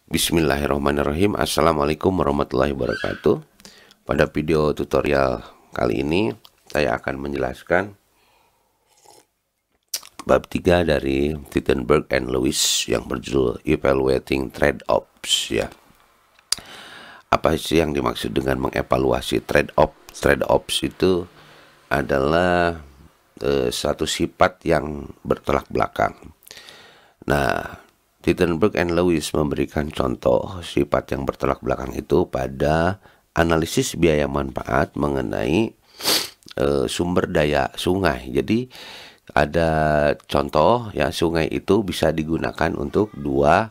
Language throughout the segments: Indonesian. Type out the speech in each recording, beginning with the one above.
Bismillahirrahmanirrahim. Assalamualaikum warahmatullahi wabarakatuh. Pada video tutorial kali ini saya akan menjelaskan bab 3 dari Tittenberg and Lewis yang berjudul Evaluating Trade-offs ya. Apa sih yang dimaksud dengan mengevaluasi trade-off? Trade-offs itu adalah suatu sifat yang bertolak belakang. Nah, Tittenberg and Lewis memberikan contoh sifat yang bertolak belakang itu pada analisis biaya manfaat mengenai sumber daya sungai. Jadi ada contoh ya, sungai itu bisa digunakan untuk dua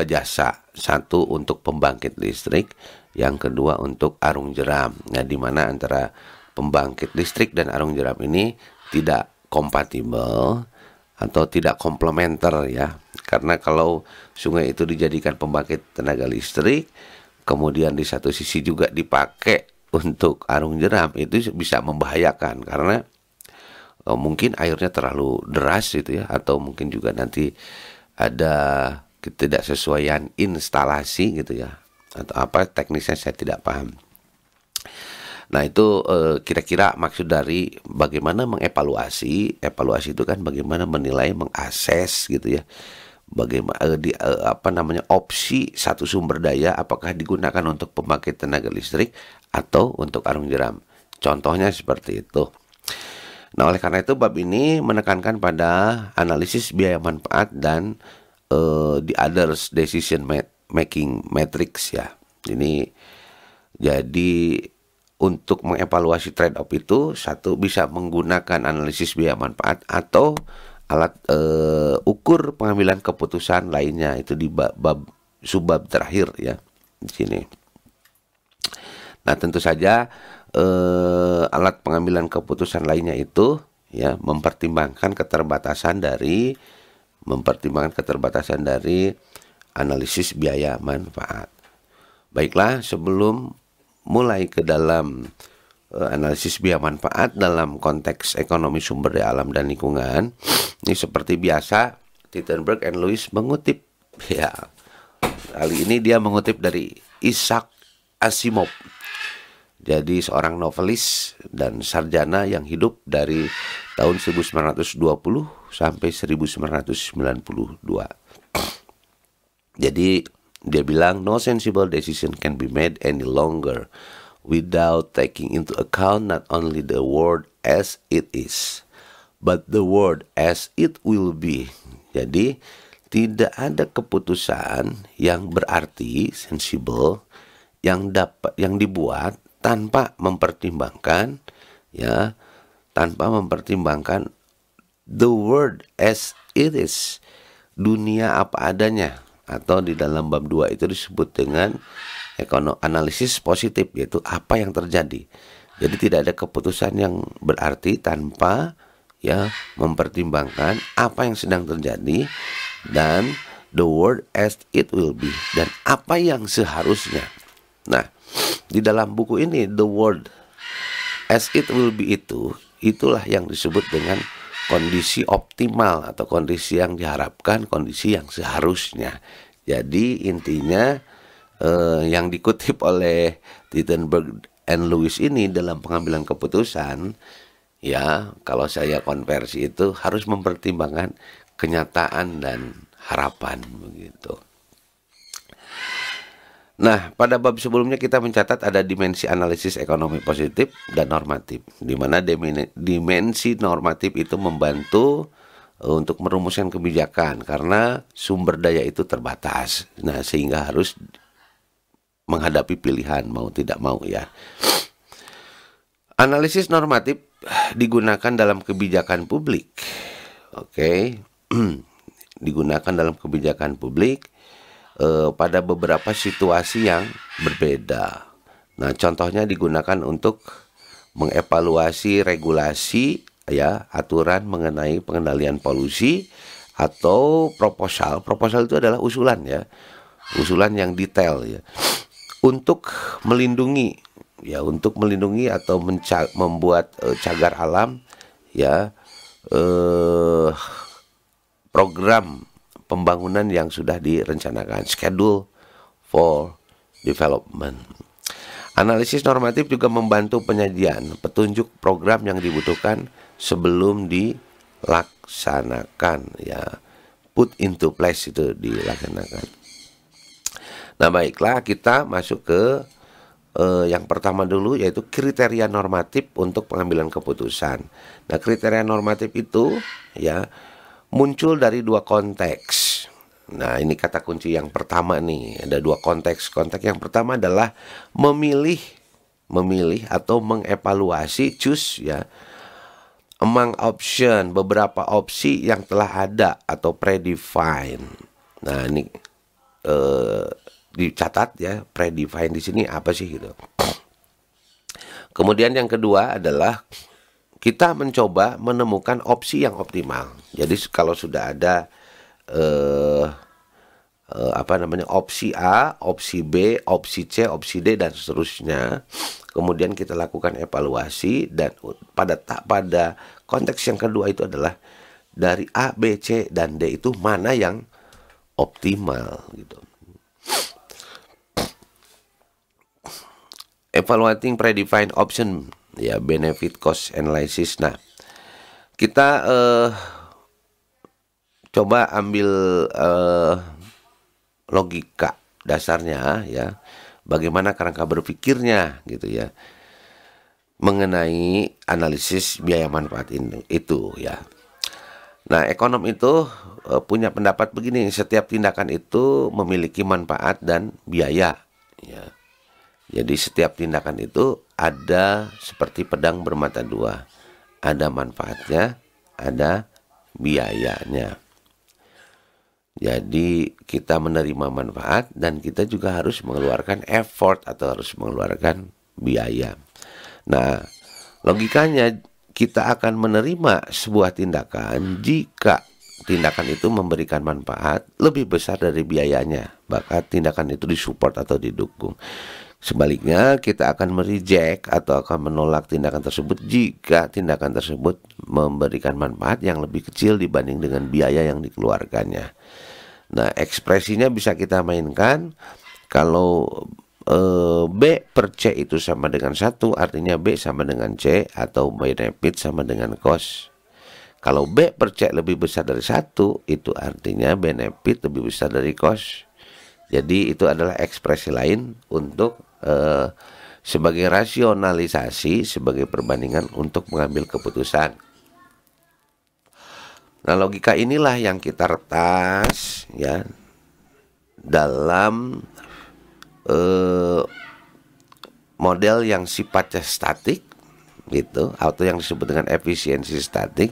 jasa. Satu untuk pembangkit listrik, yang kedua untuk arung jeram. Nah, di mana antara pembangkit listrik dan arung jeram ini tidak kompatibel atau tidak komplementer ya. Karena kalau sungai itu dijadikan pembangkit tenaga listrik, kemudian di satu sisi juga dipakai untuk arung jeram, itu bisa membahayakan karena mungkin airnya terlalu deras gitu ya, atau mungkin juga nanti ada ketidaksesuaian instalasi gitu ya, atau apa teknisnya saya tidak paham. Nah, itu kira-kira maksud dari bagaimana mengevaluasi. Evaluasi itu kan bagaimana menilai, mengakses gitu ya. Bagaimana opsi satu sumber daya apakah digunakan untuk pembangkit tenaga listrik atau untuk arung jeram. Contohnya seperti itu. Nah, oleh karena itu bab ini menekankan pada analisis biaya manfaat dan the others decision making matrix ya. Ini jadi untuk mengevaluasi trade-off itu, satu bisa menggunakan analisis biaya manfaat atau alat ukur pengambilan keputusan lainnya, itu di subbab terakhir ya di sini. Nah, tentu saja alat pengambilan keputusan lainnya itu ya mempertimbangkan keterbatasan dari analisis biaya manfaat. Baiklah, sebelum mulai ke dalam analisis biaya manfaat dalam konteks ekonomi sumber daya alam dan lingkungan, ini seperti biasa Tittenberg and Lewis mengutip ya. Kali ini dia mengutip dari Isaac Asimov. Jadi seorang novelis dan sarjana yang hidup dari tahun 1920 sampai 1992. Jadi dia bilang, no sensible decision can be made any longer without taking into account not only the world as it is, but the world as it will be. Jadi tidak ada keputusan yang berarti sensible yang dibuat tanpa mempertimbangkan the world as it is, dunia apa adanya. Atau di dalam bab 2 itu disebut dengan analisis positif, yaitu apa yang terjadi. Jadi tidak ada keputusan yang berarti tanpa ya mempertimbangkan apa yang sedang terjadi dan the world as it will be, dan apa yang seharusnya. Nah, di dalam buku ini the world as it will be itulah yang disebut dengan kondisi optimal atau kondisi yang diharapkan, kondisi yang seharusnya. Jadi intinya yang dikutip oleh Tittenberg and Lewis ini dalam pengambilan keputusan ya, kalau saya konversi itu harus mempertimbangkan kenyataan dan harapan begitu. Nah, pada bab sebelumnya kita mencatat ada dimensi analisis ekonomi positif dan normatif, di mana dimensi normatif itu membantu untuk merumuskan kebijakan karena sumber daya itu terbatas. Nah, sehingga harus menghadapi pilihan mau tidak mau ya. Analisis normatif digunakan dalam kebijakan publik. Oke. Digunakan dalam kebijakan publik pada beberapa situasi yang berbeda. Nah, contohnya digunakan untuk mengevaluasi regulasi ya, aturan mengenai pengendalian polusi, atau proposal. Proposal itu adalah usulan ya. Usulan yang detail ya. Untuk melindungi atau membuat cagar alam ya, program pembangunan yang sudah direncanakan, schedule for development. Analisis normatif juga membantu penyajian petunjuk program yang dibutuhkan sebelum dilaksanakan, ya, put into place itu dilaksanakan. Nah, baiklah, kita masuk ke yang pertama dulu, yaitu kriteria normatif untuk pengambilan keputusan. Nah, kriteria normatif itu ya muncul dari dua konteks. Nah, ini kata kunci yang pertama nih. Ada dua konteks. Konteks yang pertama adalah memilih atau mengevaluasi, choose, ya, among option, beberapa opsi yang telah ada atau predefined. Nah, ini dicatat ya, predefined di sini apa sih gitu. Kemudian yang kedua adalah kita mencoba menemukan opsi yang optimal. Jadi kalau sudah ada opsi A, opsi B, opsi C, opsi D dan seterusnya, kemudian kita lakukan evaluasi, dan pada konteks yang kedua itu adalah dari A, B, C dan D itu mana yang optimal gitu. Evaluating predefined option, ya, benefit cost analysis. Nah, kita coba ambil logika dasarnya, ya, bagaimana kerangka berpikirnya gitu ya mengenai analisis biaya manfaat ini itu, ya. Nah, ekonom itu punya pendapat begini, setiap tindakan itu memiliki manfaat dan biaya, ya. Jadi setiap tindakan itu ada seperti pedang bermata dua, ada manfaatnya, ada biayanya. Jadi kita menerima manfaat dan kita juga harus mengeluarkan effort atau harus mengeluarkan biaya. Nah, logikanya kita akan menerima sebuah tindakan jika tindakan itu memberikan manfaat lebih besar dari biayanya, bahkan tindakan itu disupport atau didukung. Sebaliknya, kita akan mereject atau akan menolak tindakan tersebut jika tindakan tersebut memberikan manfaat yang lebih kecil dibanding dengan biaya yang dikeluarkannya. Nah, ekspresinya bisa kita mainkan. Kalau B per C itu sama dengan 1, artinya B sama dengan C, atau benefit sama dengan cost. Kalau B per C lebih besar dari 1, itu artinya benefit lebih besar dari cost. Jadi itu adalah ekspresi lain untuk sebagai rasionalisasi, sebagai perbandingan untuk mengambil keputusan. Nah, logika inilah yang kita retas, ya, dalam model yang sifatnya statik gitu, atau yang disebut dengan efisiensi statik,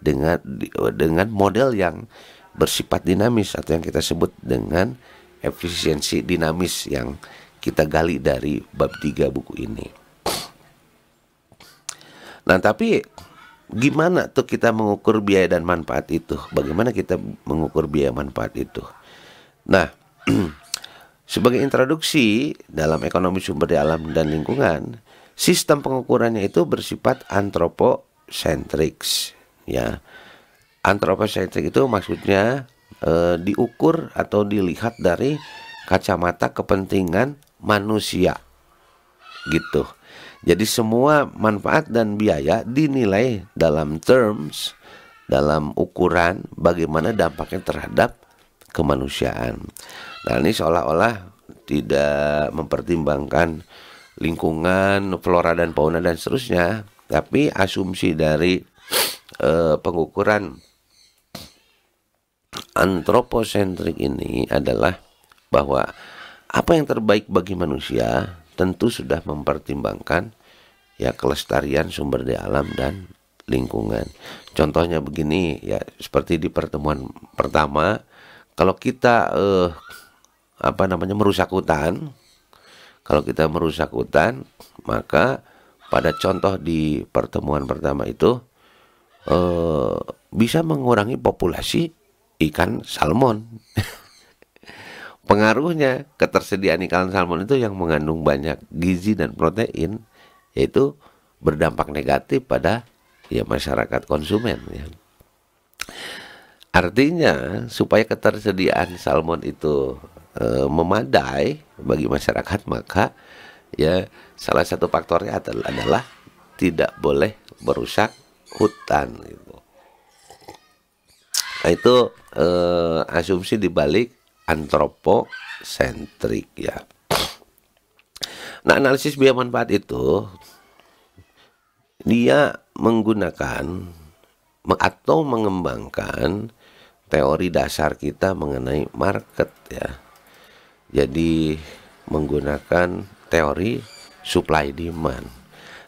dengan model yang bersifat dinamis atau yang kita sebut dengan efisiensi dinamis yang kita gali dari bab 3 buku ini. Nah, tapi gimana tuh kita mengukur biaya dan manfaat itu? Bagaimana kita mengukur biaya manfaat itu? Nah, sebagai introduksi dalam ekonomi sumber daya alam dan lingkungan, sistem pengukurannya itu bersifat anthropocentric, ya. Anthropocentric itu maksudnya diukur atau dilihat dari kacamata kepentingan manusia gitu. Jadi semua manfaat dan biaya dinilai dalam ukuran bagaimana dampaknya terhadap kemanusiaan. Nah, ini seolah-olah tidak mempertimbangkan lingkungan, flora dan fauna dan seterusnya, tapi asumsi dari pengukuran anthropocentric ini adalah bahwa apa yang terbaik bagi manusia tentu sudah mempertimbangkan, ya, kelestarian sumber daya alam dan lingkungan. Contohnya begini, ya, seperti di pertemuan pertama, kalau kita merusak hutan, maka pada contoh di pertemuan pertama itu bisa mengurangi populasi ikan salmon. Pengaruhnya, ketersediaan ikan salmon itu yang mengandung banyak gizi dan protein, yaitu berdampak negatif pada, ya, masyarakat konsumen, ya. Artinya supaya ketersediaan salmon itu memadai bagi masyarakat, maka ya salah satu faktornya adalah tidak boleh merusak hutan gitu. Nah, itu asumsi dibalik antroposentrik ya. Nah, analisis biaya manfaat itu dia menggunakan atau mengembangkan teori dasar kita mengenai market ya. Jadi menggunakan teori supply demand.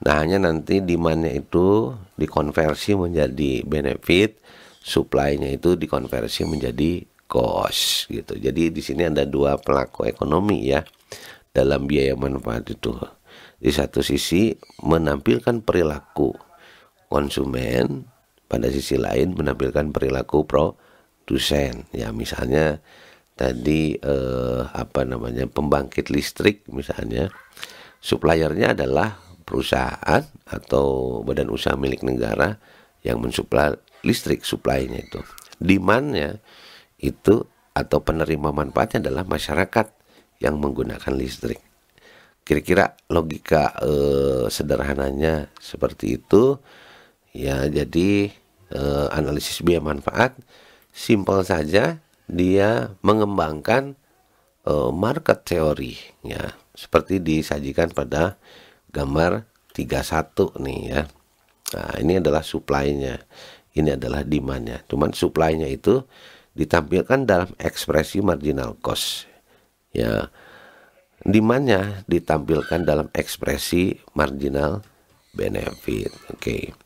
Nah, hanya nanti demandnya itu dikonversi menjadi benefit, supply-nya itu dikonversi menjadi cost gitu. Jadi di sini ada dua pelaku ekonomi ya dalam biaya manfaat itu. Di satu sisi menampilkan perilaku konsumen, pada sisi lain menampilkan perilaku produsen. Ya misalnya tadi pembangkit listrik misalnya, suppliernya adalah perusahaan atau badan usaha milik negara yang mensuplai listrik, supply-nya itu. Demand-nya itu atau penerima manfaatnya adalah masyarakat yang menggunakan listrik. Kira-kira logika sederhananya seperti itu ya. Jadi analisis biaya manfaat simpel saja, dia mengembangkan market theory ya, seperti disajikan pada gambar 31 nih ya. Nah, ini adalah supply-nya, ini adalah demand-nya. Cuman supply-nya itu ditampilkan dalam ekspresi marginal cost ya. Demand-nya ditampilkan dalam ekspresi marginal benefit. Oke.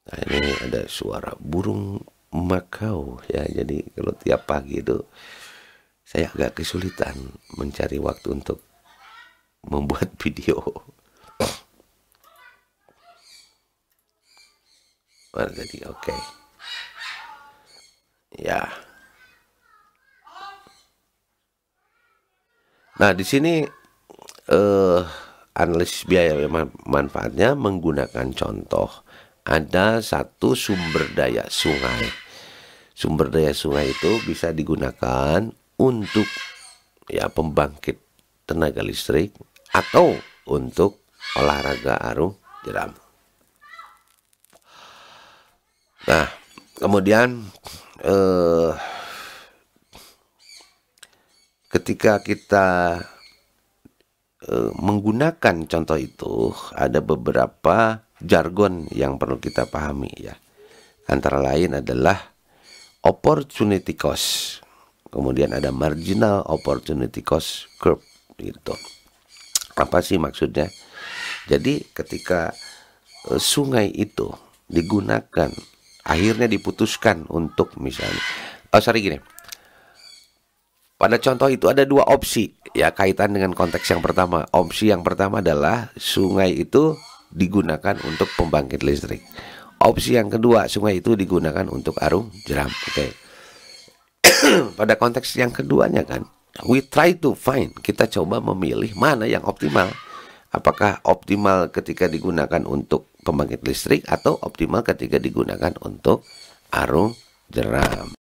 Nah, ini ada suara burung makau ya. Jadi kalau tiap pagi itu saya agak kesulitan mencari waktu untuk membuat video. Jadi oke. Ya. Nah, di sini analisis biaya manfaatnya menggunakan contoh. Ada satu sumber daya sungai. Sumber daya sungai itu bisa digunakan untuk ya pembangkit tenaga listrik atau untuk olahraga arung jeram. Nah, kemudian ketika kita menggunakan contoh itu, ada beberapa jargon yang perlu kita pahami ya. Antara lain adalah opportunity cost, kemudian ada marginal opportunity cost curve gitu. Apa sih maksudnya? Jadi ketika sungai itu digunakan, akhirnya diputuskan untuk misalnya, gini. Pada contoh itu ada dua opsi ya kaitan dengan konteks yang pertama. Opsi yang pertama adalah sungai itu digunakan untuk pembangkit listrik. Opsi yang kedua, sungai itu digunakan untuk arung jeram. Oke. Pada konteks yang keduanya kan, we try to find, kita coba memilih mana yang optimal. Apakah optimal ketika digunakan untuk pembangkit listrik atau optimal ketika digunakan untuk arung jeram.